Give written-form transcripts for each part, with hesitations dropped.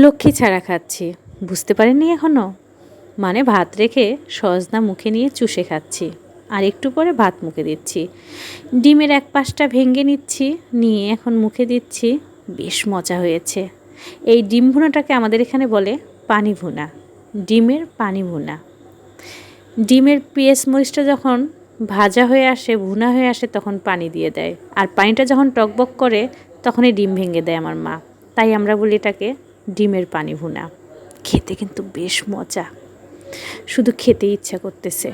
লক্ষ্মী ছাড়া খাচ্ছি, বুঝতে পারেননি এখনও? মানে ভাত রেখে সজনা মুখে নিয়ে চুষে খাচ্ছি, আর একটু পরে ভাত মুখে দিচ্ছি। ডিমের এক পাশটা ভেঙে নিচ্ছি, নিয়ে এখন মুখে দিচ্ছি। বেশ মজা হয়েছে। এই ডিম ভুনাটাকে আমাদের এখানে বলে পানি ভুনা, ডিমের পানি ভুনা। ডিমের পেঁয়াজ মরিচটা যখন ভাজা হয়ে আসে, ভুনা হয়ে আসে, তখন পানি দিয়ে দেয়, আর পানিটা যখন টকবক করে তখনই ডিম ভেঙে দেয় আমার মা। তাই আমরা বলি এটাকে ডিমের পানি ভুনা। খেতে কিন্তু বেশ মজা, শুধু খেতে ইচ্ছা করতেছে।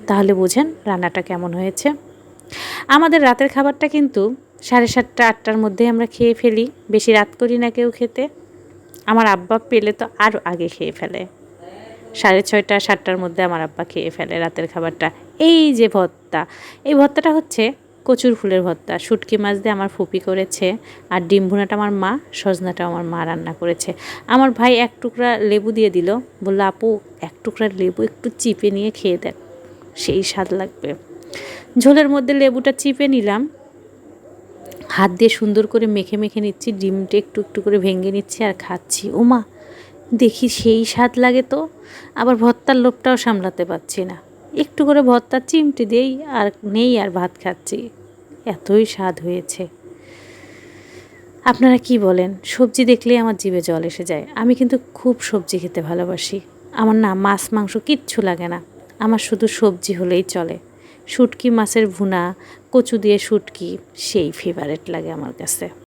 তাহলে বোঝেন রান্নাটা কেমন হয়েছে। আমাদের রাতের খাবারটা কিন্তু 7:30 8টার মধ্যে আমরা খেয়ে ফেলি, বেশি রাত করি না কেউ খেতে। আমার আব্বা পেলে তো আরও আগে খেয়ে ফেলে, 6:30 7টার মধ্যে আমার আব্বা খেয়ে ফেলে রাতের খাবারটা। এই যে ভর্তা, এই ভর্তাটা হচ্ছে কচুর ফুলের ভর্তা, শুটকি মাছ দিয়ে আমার ফুপি করেছে, আর ডিম ভুনাটা আমার মা, সজনাটা আমার মা রান্না করেছে। আমার ভাই এক টুকরা লেবু দিয়ে দিল, বলল আপু এক টুকরা লেবু একটু চিপে নিয়ে খেয়ে দেন, সেই স্বাদ লাগবে। ঝোলের মধ্যে লেবুটা চিপে নিলাম, হাত দিয়ে সুন্দর করে মেখে মেখে নিচ্ছি, ডিমটা একটু একটু করে ভেঙে নিচ্ছি আর খাচ্ছি। ওমা, দেখি সেই স্বাদ লাগে তো। আবার ভর্তার লোভটাও সামলাতে পারছি না, একটু করে ভর্তা চিমটে দেই আর নেই আর ভাত খাচ্ছি। এতই স্বাদ হয়েছে। আপনারা কি বলেন? সবজি দেখলেই আমার জিভে জল এসে যায়। আমি কিন্তু খুব সবজি খেতে ভালোবাসি। আমার না মাছ মাংস কিচ্ছু লাগে না, আমার শুধু সবজি হলেই চলে। শুটকি মাছের ভুনা, কচু দিয়ে শুটকি, সেই ফেভারেট লাগে আমার কাছে।